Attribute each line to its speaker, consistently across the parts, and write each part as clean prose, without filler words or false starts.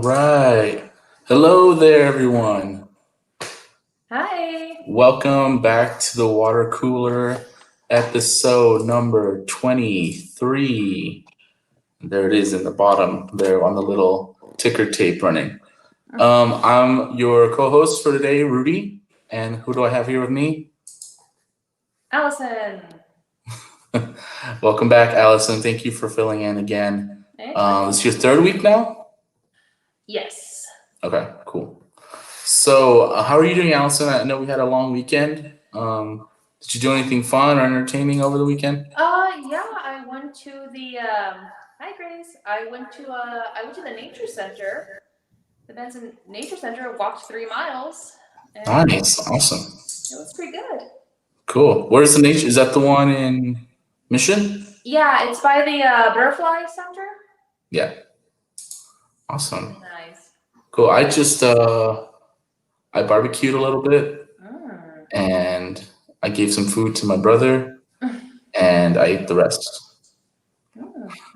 Speaker 1: right. Hello there, everyone.
Speaker 2: Hi.
Speaker 1: Welcome back to the water cooler, episode number 23. There it is in the bottom there on the little ticker tape running. I'm your co-host for today, Rudy. And who do I have here with me?
Speaker 2: Allison.
Speaker 1: Welcome back, Allison. Thank you for filling in again. This is your third week now?
Speaker 2: Yes.
Speaker 1: Okay, cool. So, how are you doing, Allison? I know we had a long weekend. Did you do anything fun or entertaining over the weekend?
Speaker 2: Yeah, I went to the hi Grace. I went to the nature center. The Benson Nature Center, walked 3 miles. And
Speaker 1: Nice, awesome.
Speaker 2: It was pretty good.
Speaker 1: Cool. Where's the nature? Is that the one in Mission?
Speaker 2: Yeah, it's by the Butterfly Center.
Speaker 1: Yeah. Awesome.
Speaker 2: Nice.
Speaker 1: Cool. I just I barbecued a little bit and I gave some food to my brother and I ate the rest.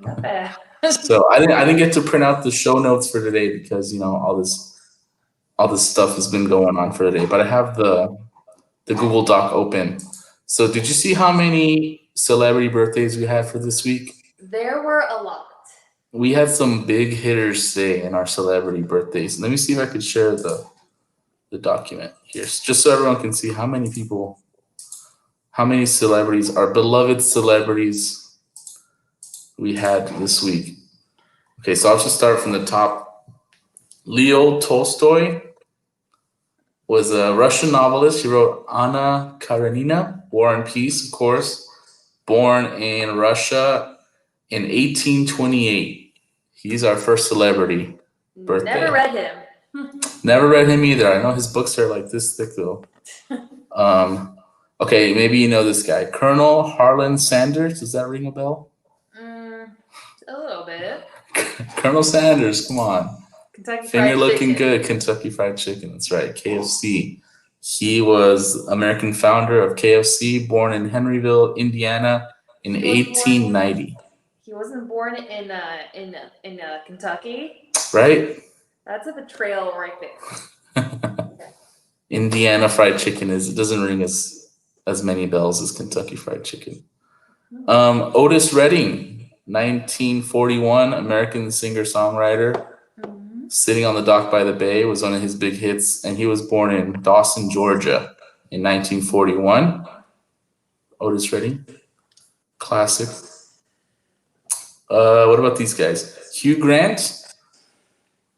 Speaker 2: Not bad.
Speaker 1: So I didn't get to print out the show notes for today because all this stuff has been going on for today. But I have the Google Doc open. So did you see how many celebrity birthdays we had for this week?
Speaker 2: There were a lot.
Speaker 1: We had some big hitters today in our celebrity birthdays. Let me see if I could share the document here, just so everyone can see how many celebrities, our beloved celebrities, we had this week. Okay, so I'll just start from the top. Leo Tolstoy was a Russian novelist. He wrote Anna Karenina, War and Peace, of course. Born in Russia in 1828. He's our first celebrity birthday.
Speaker 2: Never read him.
Speaker 1: Never read him either. I know his books are like this thick though. Okay, maybe you know this guy. Colonel Harlan Sanders. Does that ring a bell?
Speaker 2: A little bit.
Speaker 1: Colonel Sanders, come on.
Speaker 2: Kentucky
Speaker 1: Finger
Speaker 2: Fried
Speaker 1: looking
Speaker 2: Chicken.
Speaker 1: good. Kentucky Fried Chicken. That's right. KFC. He was American founder of KFC, born in Henryville, Indiana, in 1890.
Speaker 2: He wasn't born in Kentucky.
Speaker 1: Right?
Speaker 2: That's a betrayal right there.
Speaker 1: Indiana Fried Chicken doesn't ring as many bells as Kentucky Fried Chicken. Otis Redding, 1941, American singer-songwriter. Sitting on the Dock by the Bay was one of his big hits, and he was born in Dawson, Georgia in 1941. Otis Redding. Classic. What about these guys? Hugh Grant,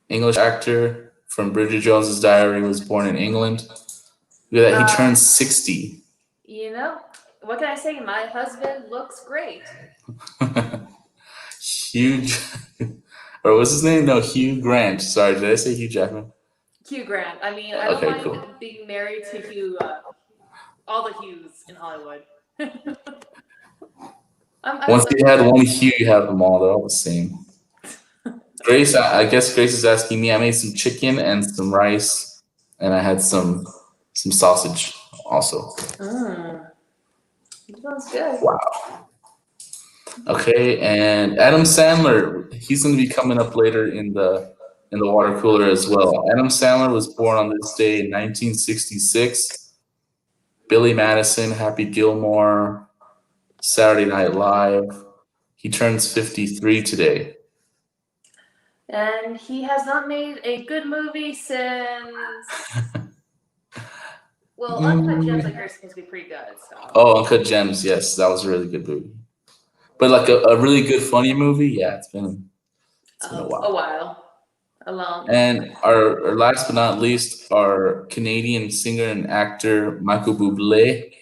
Speaker 1: English actor from Bridget Jones's Diary, was born in England. Look at that, he turned 60.
Speaker 2: You know, what can I say? My husband looks great.
Speaker 1: Huge. Or what's his name? No, Hugh Grant. Sorry, did I say Hugh Jackman?
Speaker 2: Hugh Grant. I mean, I don't mind being married to Hugh, all the Hughes in Hollywood.
Speaker 1: Once you had one Hugh, you have them all. They're all the same. Grace, I guess Grace is asking me. I made some chicken and some rice, and I had some sausage also.
Speaker 2: That sounds good.
Speaker 1: Wow. Okay, and Adam Sandler, he's going to be coming up later in the water cooler as well. Adam Sandler was born on this day in 1966. Billy Madison, Happy Gilmore, Saturday Night Live. He turns 53 today.
Speaker 2: And he has not made a good movie since... Well, Uncut Gems, I hear, is supposed to be pretty good. So.
Speaker 1: Oh, Uncut Gems, yes, that was a really good movie. But like a really good funny movie, yeah, it's been a while. And our last but not least, our Canadian singer and actor Michael Bublé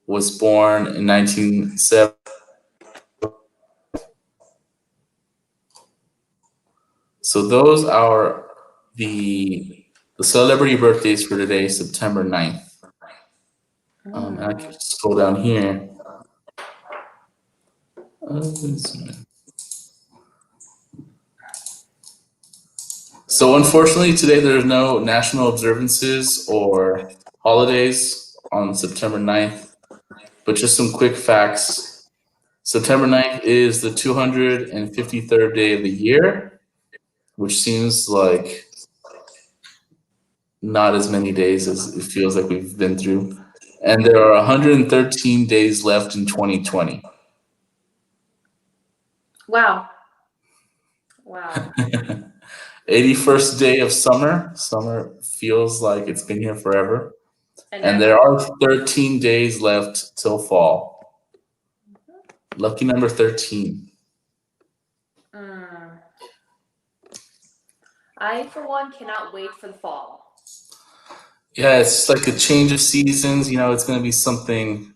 Speaker 1: was born in 1970. So those are the celebrity birthdays for today, September 9th. And I can scroll down here. So unfortunately, today there's no national observances or holidays on September 9th, but just some quick facts. September 9th is the 253rd day of the year. which seems like not as many days as it feels like we've been through. And there are 113 days left in 2020.
Speaker 2: Wow. Wow.
Speaker 1: 81st day of summer. Summer feels like it's been here forever. And there
Speaker 2: ever.
Speaker 1: are 13 days left till fall. Lucky number 13.
Speaker 2: I, for one, cannot wait for the fall.
Speaker 1: Yeah, it's like a change of seasons. You know, it's going to be something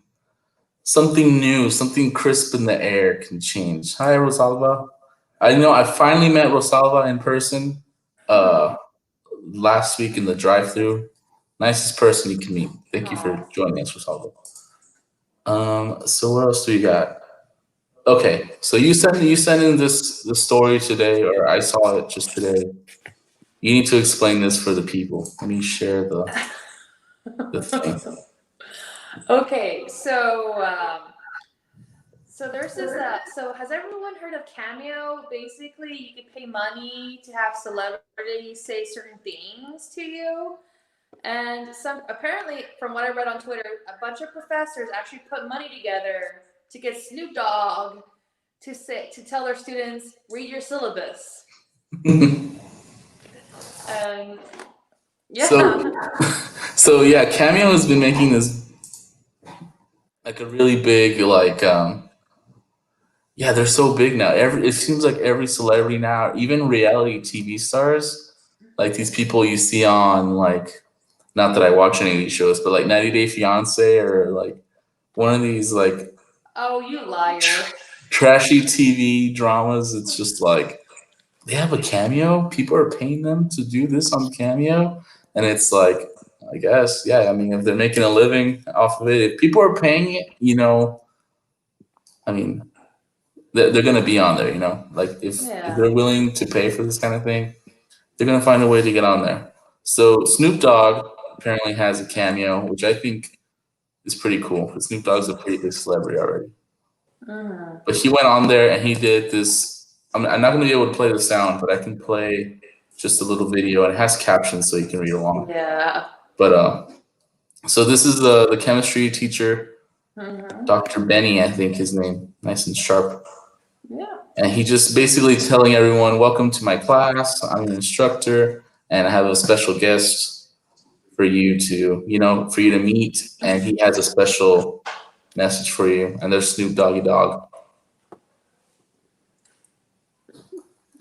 Speaker 1: new, something crisp in the air can change. Hi, Rosalba. I know I finally met Rosalba in person last week in the drive-thru. Nicest person you can meet. Thank you for joining us, Rosalba. So what else do you got? Okay, so you sent in the story today, or I saw it just today. You need to explain this for the people. Let me share the thing.
Speaker 2: Okay, so there's this. So has everyone heard of Cameo? Basically, you could pay money to have celebrities say certain things to you, and apparently, from what I read on Twitter, a bunch of professors actually put money together to get Snoop Dogg to tell their students, read your syllabus. Yeah.
Speaker 1: So yeah, Cameo has been making this like a really big yeah, they're so big now. It seems like every celebrity now, even reality TV stars, like these people you see on like, not that I watch any of these shows, but like 90 Day Fiance or like one of these like,
Speaker 2: oh, you liar,
Speaker 1: trashy TV dramas. It's just like they have a Cameo. People are paying them to do this on Cameo, and it's like, I guess, yeah. I mean, if they're making a living off of it, if people are paying it, you know, I mean, they're gonna be on there. You know, like if they're willing to pay for this kind of thing, they're gonna find a way to get on there. So Snoop Dogg apparently has a Cameo, which I think is pretty cool. Snoop Dogg's a pretty big celebrity already. But he went on there and he did this. I'm not going to be able to play the sound, but I can play just a little video, and it has captions so you can read along.
Speaker 2: Yeah.
Speaker 1: But so this is the chemistry teacher, Dr. Benny, I think his name, nice and sharp.
Speaker 2: Yeah.
Speaker 1: And he just basically telling everyone, welcome to my class. I'm an instructor, and I have a special guest for you to, for you to meet. And he has a special message for you. And there's Snoop Doggy Dogg.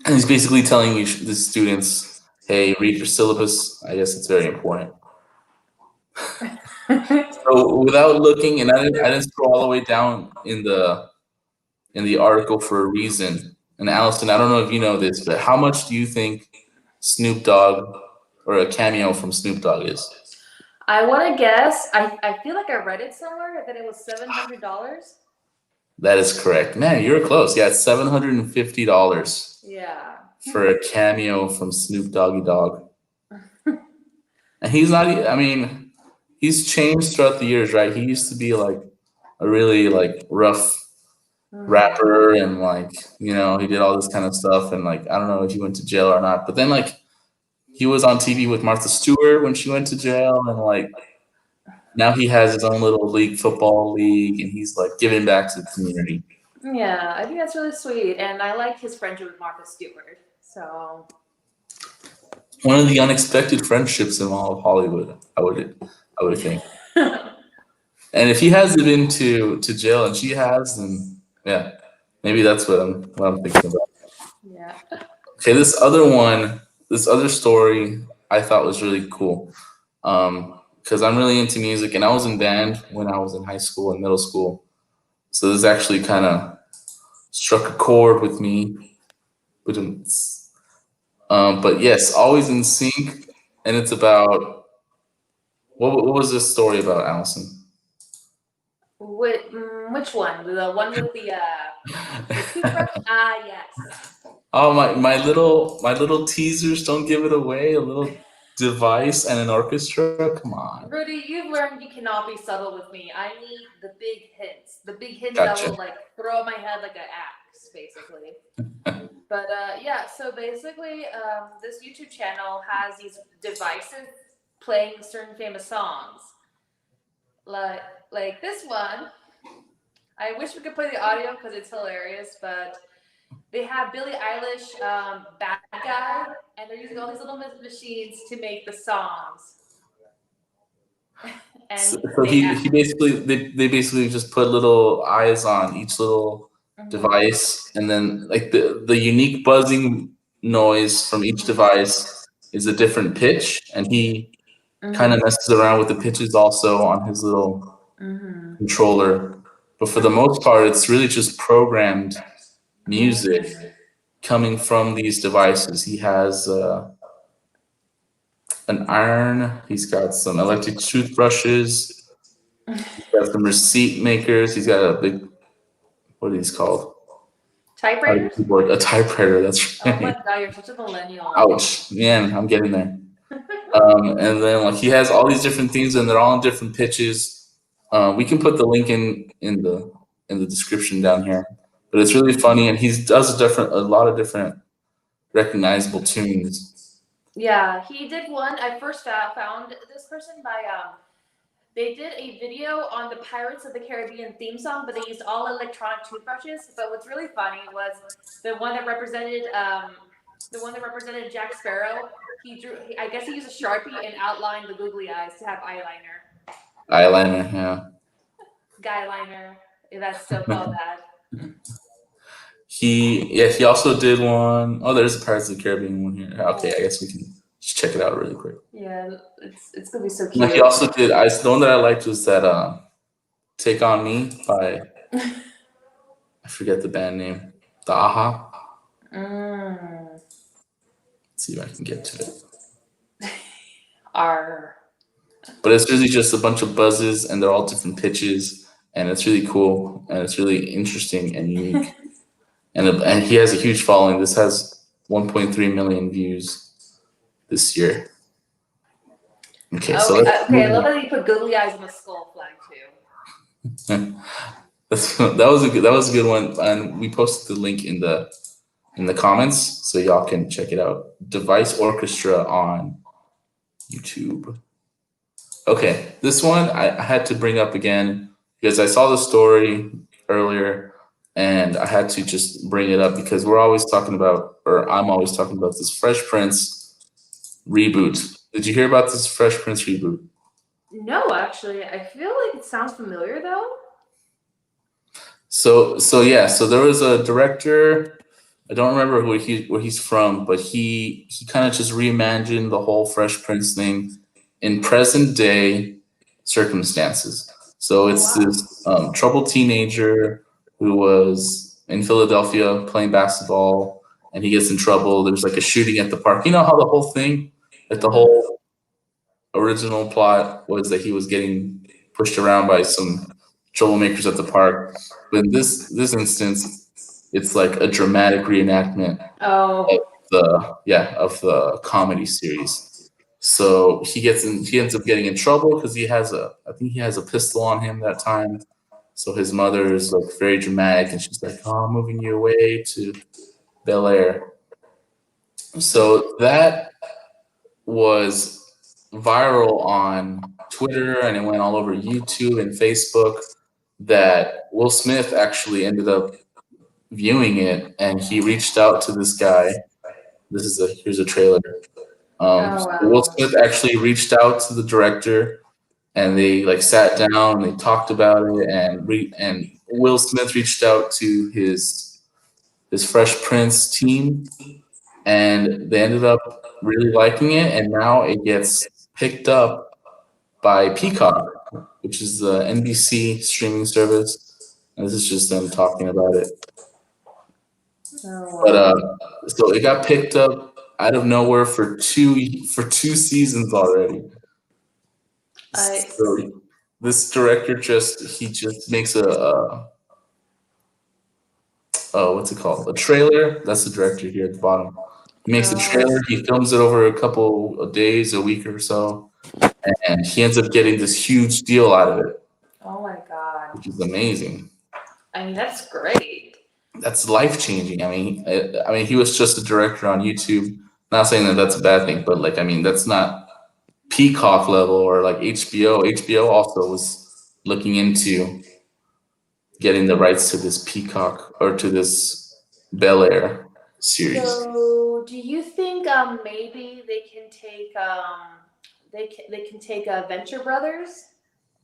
Speaker 1: And he's basically telling the students, hey, read your syllabus. I guess it's very important. So without looking, and I didn't scroll all the way down in the article for a reason. And Allison, I don't know if you know this, but how much do you think Snoop Dogg or a Cameo from Snoop Dogg is?
Speaker 2: I want to guess. I feel like I read it somewhere that it was $700.
Speaker 1: That is correct. Man, you're close. Yeah, it's $750.
Speaker 2: Yeah.
Speaker 1: For a Cameo from Snoop Doggy Dogg. And he's not, I mean, he's changed throughout the years, right? He used to be like a really like rough rapper, and like, he did all this kind of stuff, and like, I don't know if he went to jail or not, but then like he was on TV with Martha Stewart when she went to jail, and like now he has his own little football league, and he's like giving back to the community.
Speaker 2: Yeah, I think that's really sweet, and I like his friendship with Martha Stewart. So
Speaker 1: one of the unexpected friendships in all of Hollywood, I would think. And if he hasn't been to jail and she has, then yeah, maybe that's what I'm thinking about.
Speaker 2: Yeah.
Speaker 1: Okay, this other story I thought was really cool, because I'm really into music, and I was in band when I was in high school and middle school. So this actually kind of struck a chord with me. But yes, Always in Sync, and it's about what was this story about, Allison?
Speaker 2: Which one? The one with the toothbrush? Yes.
Speaker 1: Oh, my little teasers, don't give it away. A little device and an orchestra? Come on.
Speaker 2: Rudy, you've learned you cannot be subtle with me. I need the big hints. The big hints
Speaker 1: Gotcha.
Speaker 2: that will like throw at my head like an axe, basically. But yeah, so basically, this YouTube channel has these devices playing certain famous songs. Like this one. I wish we could play the audio because it's hilarious, but they have Billie Eilish, Bad Guy, and they're using all these little machines to make the songs. And
Speaker 1: So he basically they basically just put little eyes on each little device, and then like the unique buzzing noise from each device is a different pitch, and he kind of messes around with the pitches also on his little controller. But for the most part, it's really just programmed music coming from these devices. He has an iron. He's got some electric toothbrushes. He's got some receipt makers. He's got a big, what are these called?
Speaker 2: Typewriters?
Speaker 1: A typewriter, that's right.
Speaker 2: Oh my god, you're such a millennial.
Speaker 1: Ouch. Man, I'm getting there. And then like he has all these different things and they're all in different pitches. We can put the link in the description down here. But it's really funny, and he does a lot of different recognizable tunes.
Speaker 2: Yeah, he did one. I first found this person by they did a video on the Pirates of the Caribbean theme song, but they used all electronic toothbrushes. But what's really funny was the one that represented Jack Sparrow. I guess he used a Sharpie and outlined the googly eyes to have eyeliner.
Speaker 1: Eyeliner, yeah.
Speaker 2: Guyliner, if that's still called that.
Speaker 1: He also did one. Oh, there's a Pirates of the Caribbean one here. Okay, I guess we can just check it out really quick.
Speaker 2: Yeah, it's gonna be so cute.
Speaker 1: Like he also did. The one that I liked was that "Take on Me" by I forget the band name. The Aha. Let's see if I can get to it. But it's really just a bunch of buzzes, and they're all different pitches, and it's really cool, and it's really interesting and unique. And he has a huge following. This has 1.3 million views this year. Okay, so
Speaker 2: I love that you put googly eyes on the skull flag too.
Speaker 1: that was a good one, and we posted the link in the comments so y'all can check it out. Device Orchestra on YouTube. Okay, this one I had to bring up again because I saw the story earlier. And I had to just bring it up because I'm always talking about this Fresh Prince reboot. Did you hear about this Fresh Prince reboot?
Speaker 2: No, actually. I feel like it sounds familiar though.
Speaker 1: So there was a director. I don't remember where he's from, but he kind of just reimagined the whole Fresh Prince thing in present day circumstances. So it's this troubled teenager who was in Philadelphia playing basketball, and he gets in trouble. There's like a shooting at the park. You know how the whole thing, like the whole original plot was that he was getting pushed around by some troublemakers at the park. But in this instance, it's like a dramatic reenactment of the comedy series. So he ends up getting in trouble because I think he has a pistol on him that time. So his mother is like very dramatic, and she's like, "Oh, I'm moving you away to Bel Air." So that was viral on Twitter, and it went all over YouTube and Facebook. That Will Smith actually ended up viewing it, and he reached out to this guy. Here's a trailer. Will Smith actually reached out to the director. And they like sat down and they talked about it, and Will Smith reached out to his Fresh Prince team, and they ended up really liking it, and now it gets picked up by Peacock, which is the NBC streaming service, and this is just them talking about it. But so it got picked up out of nowhere for two seasons already. So this director just makes what's it called? A trailer. That's the director here at the bottom. He makes a trailer. He films it over a couple of days, a week or so, and he ends up getting this huge deal out of it,
Speaker 2: Oh my God.
Speaker 1: which is amazing.
Speaker 2: I mean, that's great.
Speaker 1: That's life changing. I mean, he was just a director on YouTube. Not saying that that's a bad thing, but like, I mean, that's not Peacock level or like HBO. HBO also was looking into getting the rights to this Peacock or to this Bel Air series.
Speaker 2: So, do you think maybe they can take they can take Venture Brothers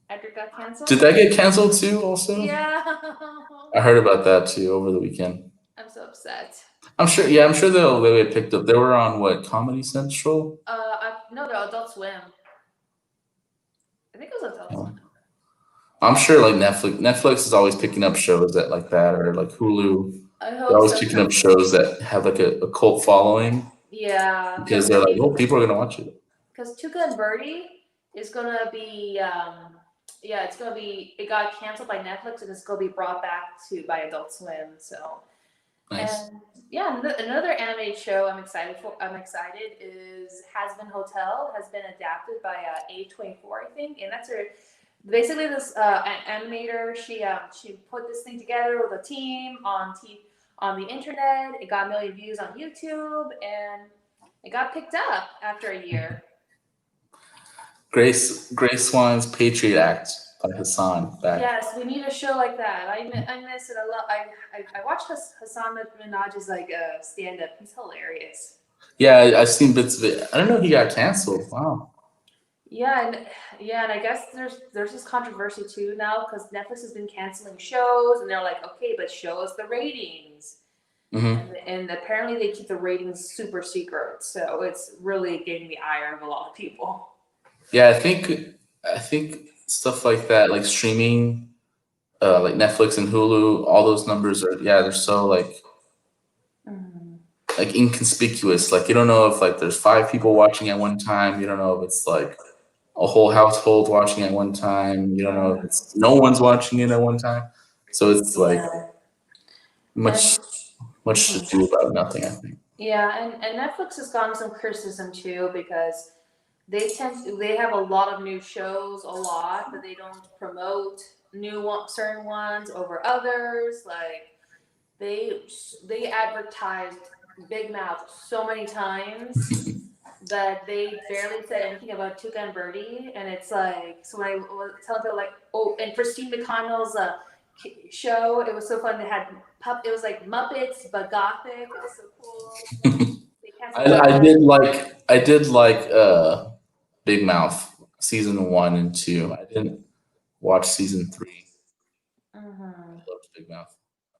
Speaker 2: after it got canceled?
Speaker 1: Did that get canceled too? Also,
Speaker 2: Yeah.
Speaker 1: I heard about that too over the weekend.
Speaker 2: I'm so upset.
Speaker 1: I'm sure. Yeah, I'm sure they'll get picked up. They were on what, Comedy Central?
Speaker 2: No, the Adult Swim. I think it was Adult
Speaker 1: Oh.
Speaker 2: Swim.
Speaker 1: I'm sure like Netflix is always picking up shows that like that, or like Hulu.
Speaker 2: I
Speaker 1: They're
Speaker 2: hope
Speaker 1: always
Speaker 2: so.
Speaker 1: picking up shows that have like a cult following
Speaker 2: Yeah,
Speaker 1: because they're like, oh, people are gonna watch it.
Speaker 2: because Tuca and Birdie is gonna be yeah, it's gonna be, it got canceled by Netflix and it's gonna be brought back to by Adult Swim. So
Speaker 1: Nice.
Speaker 2: and yeah, another animated show I'm excited is Has Been Hotel, has been adapted by A24, I think, and that's her. Basically, this animator, she put this thing together with a team on the internet. It got 1 million views on YouTube, and it got picked up after a year.
Speaker 1: Grace Swan's Patriot Act by Hassan back.
Speaker 2: Yes, we need a show like that. I miss it a lot. I watch Hassan Minaj's like stand up. He's hilarious.
Speaker 1: Yeah, I've seen bits of it. I don't know if he got canceled. Wow.
Speaker 2: Yeah, and I guess there's this controversy too now because Netflix has been canceling shows, and they're like, okay, but show us the ratings.
Speaker 1: Mm-hmm.
Speaker 2: And apparently they keep the ratings super secret, so it's really getting the ire of a lot of people.
Speaker 1: Yeah, I think stuff like that, like streaming, like Netflix and Hulu, all those numbers are, yeah, they're so like inconspicuous. Like you don't know if like there's 5 people watching at one time. You don't know if it's like a whole household watching at one time. You don't know if it's no one's watching it at one time. So it's like much to do about nothing, I think.
Speaker 2: Yeah, and Netflix has gotten some criticism too because they have a lot of new shows, but they don't promote certain ones over others. Like they advertised Big Mouth so many times that they barely said anything about Tuca and Birdie, and it's like, so when I was telling them like, oh, and Christine McConnell's show, it was so fun. They had it was like Muppets but gothic. It was so cool.
Speaker 1: I did like Big Mouth season 1 and 2. I didn't watch season 3. I loved Big Mouth,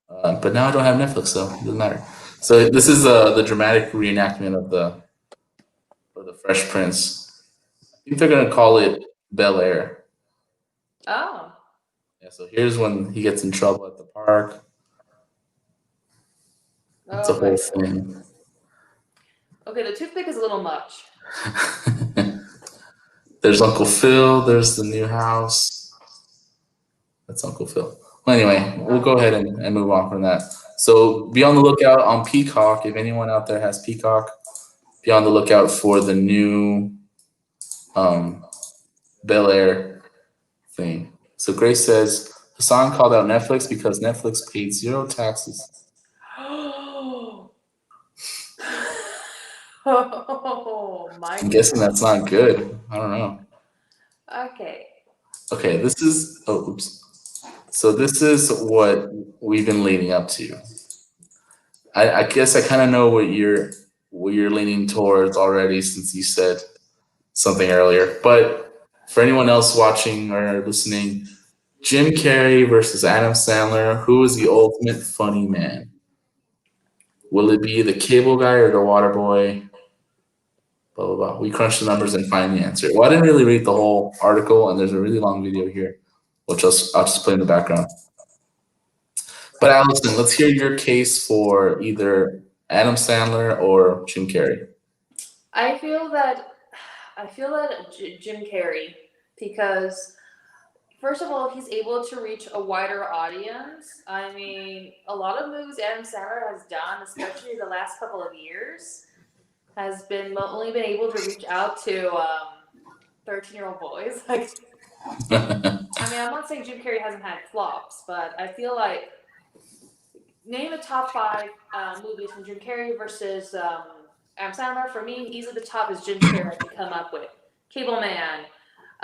Speaker 1: but now I don't have Netflix, so it doesn't matter. So this is the dramatic reenactment of the Fresh Prince. I think they're gonna call it Bel Air.
Speaker 2: Oh.
Speaker 1: Yeah. So here's when he gets in trouble at the park. It's a whole thing.
Speaker 2: Okay, the toothpick is a little much.
Speaker 1: There's Uncle Phil. There's the new house. That's Uncle Phil. Well, anyway, we'll go ahead and move on from that. So be on the lookout on Peacock. If anyone out there has Peacock, be on the lookout for the new Bel Air thing. So Grace says Hassan called out Netflix because Netflix paid 0 taxes.
Speaker 2: Oh my!
Speaker 1: I'm guessing that's not good. I don't know. Okay, this is oops. So this is what we've been leading up to. I guess I kind of know what you're leaning towards already since you said something earlier. But for anyone else watching or listening, Jim Carrey versus Adam Sandler, who is the ultimate funny man? Will it be the cable guy or the water boy? Blah, blah, blah. We crunch the numbers and find the answer. Well, I didn't really read the whole article, and there's a really long video here, which I'll just play in the background. But Allison, let's hear your case for either Adam Sandler or Jim Carrey.
Speaker 2: I feel that Jim Carrey, because first of all, he's able to reach a wider audience. I mean, a lot of movies Adam Sandler has done, especially the last couple of years, has been only been able to reach out to 13-year-old boys. Like, I mean, I'm not saying Jim Carrey hasn't had flops, but I feel like name the top 5 movies from Jim Carrey versus Adam Sandler. For me, easily the top is Jim Carrey I can come up with. Cable Man,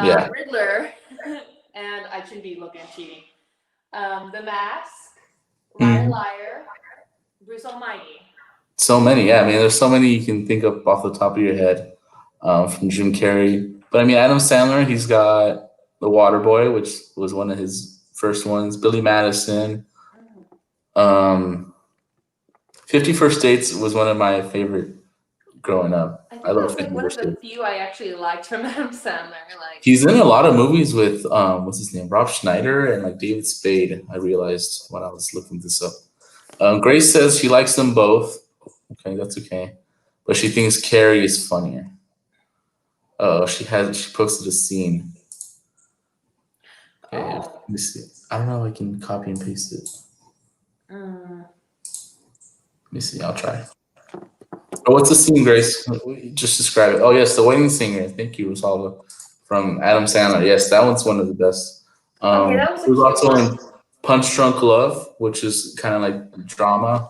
Speaker 1: Yeah.
Speaker 2: Riddler, and I shouldn't be looking at cheating. The Mask, Liar Liar, Bruce Almighty.
Speaker 1: So many, yeah. I mean, there's so many you can think of off the top of your head from Jim Carrey. But I mean, Adam Sandler, he's got The Waterboy, which was one of his first ones. Billy Madison. 50 First Dates was one of my favorite growing up.
Speaker 2: I
Speaker 1: love
Speaker 2: that's like
Speaker 1: 50
Speaker 2: one of
Speaker 1: First
Speaker 2: the
Speaker 1: Dates.
Speaker 2: few I actually liked from Adam Sandler. Like,
Speaker 1: He's in a lot of movies with what's his name, Rob Schneider and like David Spade. I realized when I was looking this up. Grace says she likes them both. Okay, that's okay, but she thinks Carrie is funnier. Oh, she posted a scene. Okay, let me see. I don't know if I can copy and paste it. Let me see. I'll try. Oh, what's the scene, Grace? Just describe it. Oh, yes, The Wedding Singer. Thank you, Rosalba. From Adam Sandler. Yes, that one's one of the best.
Speaker 2: okay, that was a
Speaker 1: There's
Speaker 2: cute
Speaker 1: also
Speaker 2: one.
Speaker 1: in Punch Drunk Love, which is kind of like drama.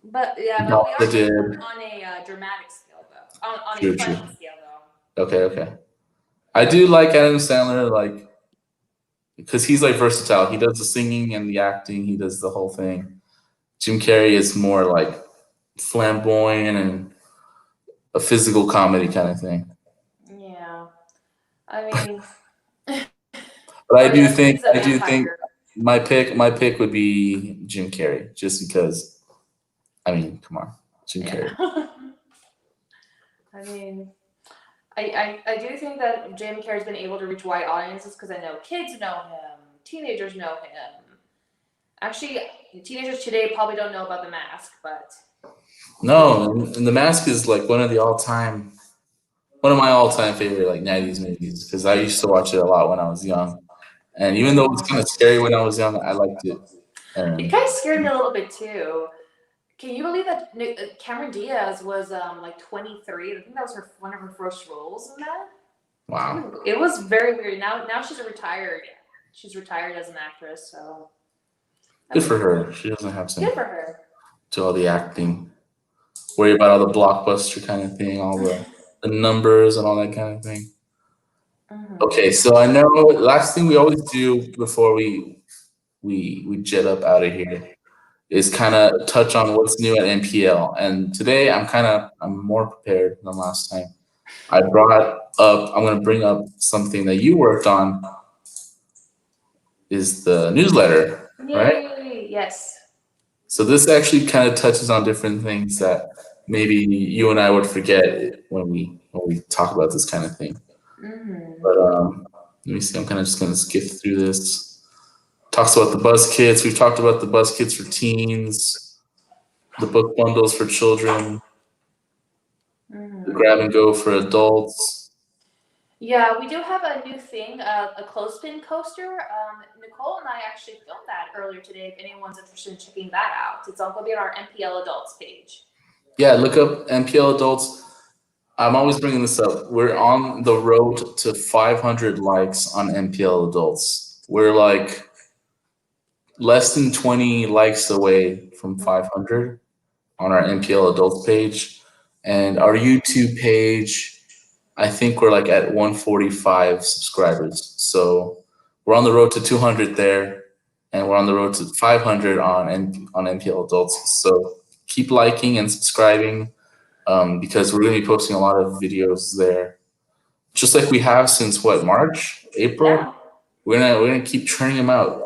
Speaker 2: But yeah,
Speaker 1: No,
Speaker 2: but we
Speaker 1: it
Speaker 2: are
Speaker 1: did.
Speaker 2: on a dramatic scale though. On
Speaker 1: True,
Speaker 2: a funny
Speaker 1: true.
Speaker 2: scale though.
Speaker 1: Okay. I do like Adam Sandler, like, because he's like versatile. He does the singing and the acting. He does the whole thing. Jim Carrey is more like flamboyant and a physical comedy kind of thing.
Speaker 2: Yeah, I mean,
Speaker 1: But I do
Speaker 2: he's
Speaker 1: think
Speaker 2: a vampire.
Speaker 1: my pick would be Jim Carrey, just because. I mean, come on, Jim Carrey.
Speaker 2: I mean, I do think that Jim Carrey's been able to reach wide audiences because I know kids know him, teenagers know him. Actually, teenagers today probably don't know about The Mask, but
Speaker 1: No, and The Mask is like one of my all-time favorite like '90s movies because I used to watch it a lot when I was young, and even though it was kind of scary when I was young, I liked it.
Speaker 2: it kind of scared me a little bit too. Can you believe that Cameron Diaz was like 23? I think that was one of her first roles in that.
Speaker 1: Wow.
Speaker 2: It was very weird. Now she's retired. She's retired as an actress, so
Speaker 1: Good for her. She doesn't have to
Speaker 2: good for her.
Speaker 1: do all the acting, worry about all the blockbuster kind of thing, all the numbers and all that kind of thing. Okay, so I know last thing we always do before we jet up out of here is kind of touch on what's new at NPL. And today I'm more prepared than last time. I'm going to bring up something that you worked on, is the newsletter, right?
Speaker 2: Yay! Yes.
Speaker 1: So this actually kind of touches on different things that maybe you and I would forget when we talk about this kind of thing. But let me see. I'm kind of just going to skip through this. Talks about the buzz kits. We've talked about the buzz kits for teens, the book bundles for children, the grab and go for adults.
Speaker 2: Yeah, we do have a new thing, a clothespin coaster. Nicole and I actually filmed that earlier today. If anyone's interested in checking that out, it's all going to be on our NPL Adults page. Yeah,
Speaker 1: look up NPL Adults. I'm always bringing this up. We're on the road to 500 likes on NPL Adults. We're like less than 20 likes away from 500 on our NPL Adults page. And our YouTube page, I think we're like at 145 subscribers. So we're on the road to 200 there, and we're on the road to 500 on NPL Adults. So keep liking and subscribing, because we're going to be posting a lot of videos there, just like we have since March, April.
Speaker 2: Yeah.
Speaker 1: We're gonna keep churning them out.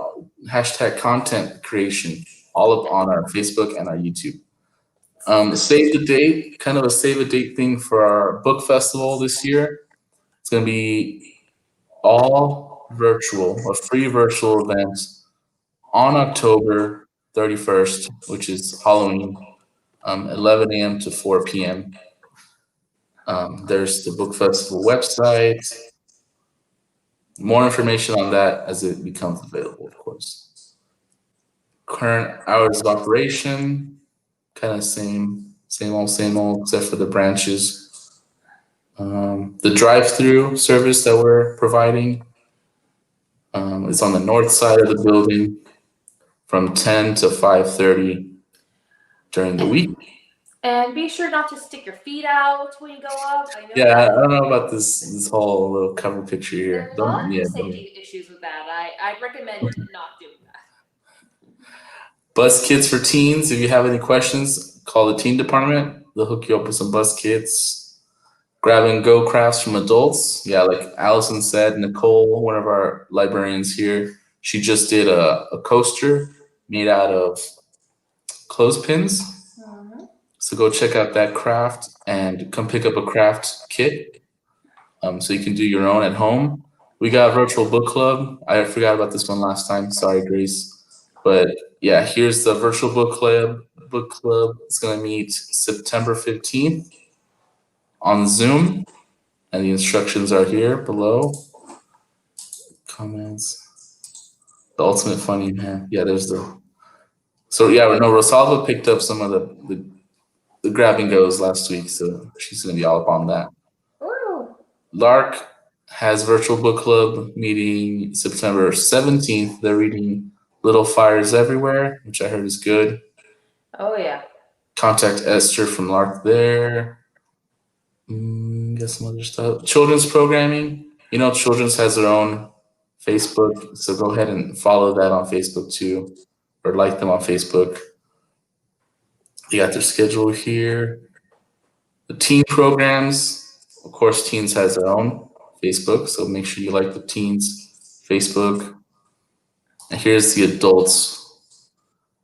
Speaker 1: Hashtag content creation, all up on our Facebook and our YouTube. Save the date, kind of a save a date thing for our book festival this year. It's gonna be all virtual, a free virtual event on October 31st, which is Halloween, 11 a.m. to 4 p.m. There's the book festival website. More information on that as it becomes available, of course. Current hours of operation, kind of same same old, except for the branches. The drive-through service that we're providing is on the north side of the building from 10 to 5:30 during the week.
Speaker 2: And be sure not to stick your feet out when you go up. I know
Speaker 1: Yeah, I
Speaker 2: that
Speaker 1: don't know about this whole little cover picture here.
Speaker 2: there are a lot of safety issues with that. I recommend not doing that.
Speaker 1: Bus kits for teens. If you have any questions, call the teen department. They'll hook you up with some bus kits. Grab and go crafts from adults. Yeah, like Allison said, Nicole, one of our librarians here, she just did a coaster made out of clothespins. So go check out that craft and come pick up a craft kit so you can do your own at home. We got a virtual book club. I forgot about this one last time. Sorry, Grace. But yeah, here's the virtual book club. Book club is going to meet September 15th on Zoom. And the instructions are here below. Comments. The ultimate funny man. Yeah, there's the. So yeah, no, Rosalva picked up some of the grab and goes last week, so she's gonna be all up on that.
Speaker 2: Ooh.
Speaker 1: Lark has virtual book club meeting September 17th. They're reading Little Fires Everywhere, which I heard is good.
Speaker 2: Oh yeah.
Speaker 1: Contact Esther from Lark there. Got some other stuff. Children's programming. You know, Children's has their own Facebook, so go ahead and follow that on Facebook too, or like them on Facebook. They got their schedule here. The teen programs, of course, Teens has their own Facebook, so make sure you like the Teens Facebook. And here's the adults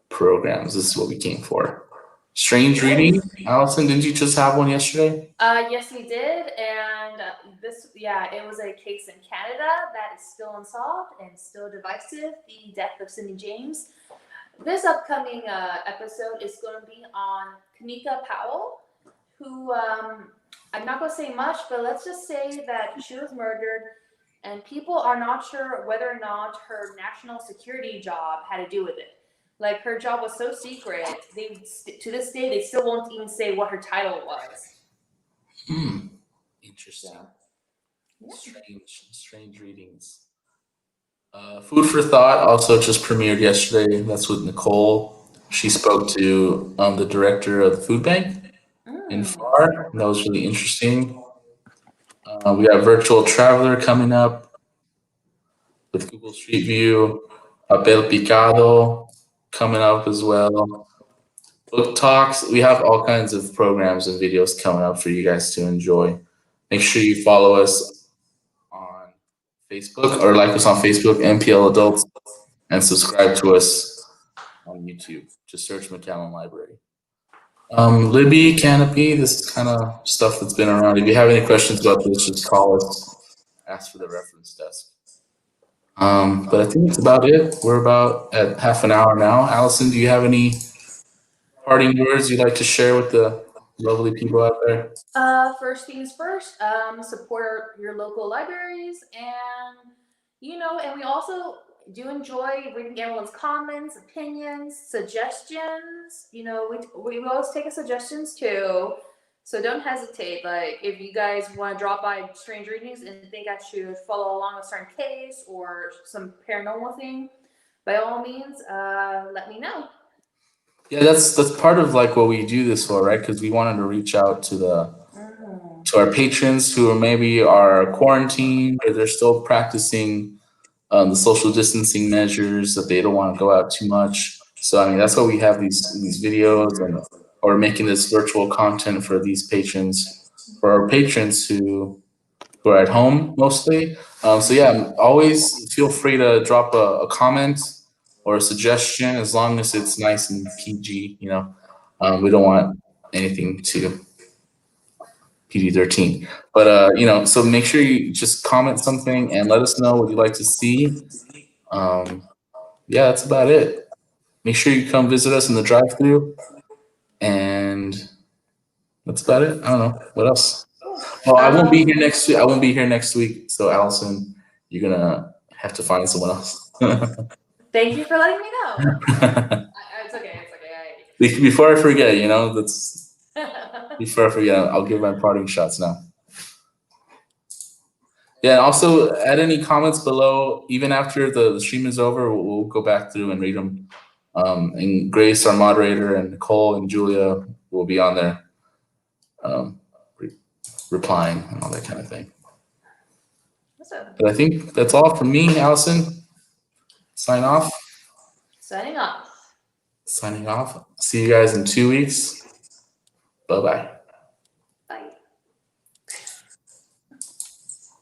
Speaker 1: programs. This is what we came for. Strange reading. Allison, didn't you just have one yesterday?
Speaker 2: Yes, we did, and it was a case in Canada that is still unsolved and still divisive. The death of Cindy James. This upcoming episode is going to be on Kanika Powell, who I'm not going to say much, but let's just say that she was murdered, and people are not sure whether or not her national security job had to do with it. Like, her job was so secret, to this day, they still won't even say what her title was.
Speaker 1: Interesting. Yeah. Strange readings. Food for Thought also just premiered yesterday. That's with Nicole. She spoke to the director of the food bank in FAR. That was really interesting. We got Virtual Traveler coming up with Google Street View. Papel Picado coming up as well. Book talks. We have all kinds of programs and videos coming up for you guys to enjoy. Make sure you follow us on Facebook or like us on Facebook, MPL Adults, and subscribe to us on YouTube. Just search McAllen Library. Libby, Canopy, this is kind of stuff that's been around. If you have any questions about this, just call us, ask for the reference desk. But I think that's about it. We're about at half an hour now. Allison, do you have any parting words you'd like to share with the lovely people out there?
Speaker 2: First things first, support your local libraries, and and we also do enjoy reading everyone's comments, opinions, suggestions. We always take suggestions too, so don't hesitate. Like, if you guys want to drop by Strange Readings and think I should follow along a certain case or some paranormal thing, by all means, let me know.
Speaker 1: Yeah, that's part of like what we do this for, right? Because we wanted to reach out to our patrons who maybe are quarantined or they're still practicing the social distancing measures, that they don't want to go out too much. So I mean, that's why we have these videos or making this virtual content for these patrons, for our patrons who are at home mostly. So yeah, always feel free to drop a comment or a suggestion, as long as it's nice and PG. We don't want anything to PG-13. But so make sure you just comment something and let us know what you'd like to see. Yeah, that's about it. Make sure you come visit us in the drive-thru, and that's about it. I don't know what else. Oh, I won't be here next week. I won't be here next week. So Allison, you're gonna have to find someone else.
Speaker 2: Thank you for letting me know. It's okay.
Speaker 1: Before I forget, Before I forget, I'll give my parting shots now. Yeah, and also add any comments below. Even after the stream is over, we'll go back through and read them. And Grace, our moderator, and Nicole and Julia will be on there replying and all that kind of thing.
Speaker 2: Awesome.
Speaker 1: But I think that's all from me, Allison. Sign off.
Speaker 2: Signing off.
Speaker 1: Signing off. See you guys in 2 weeks. Bye-bye.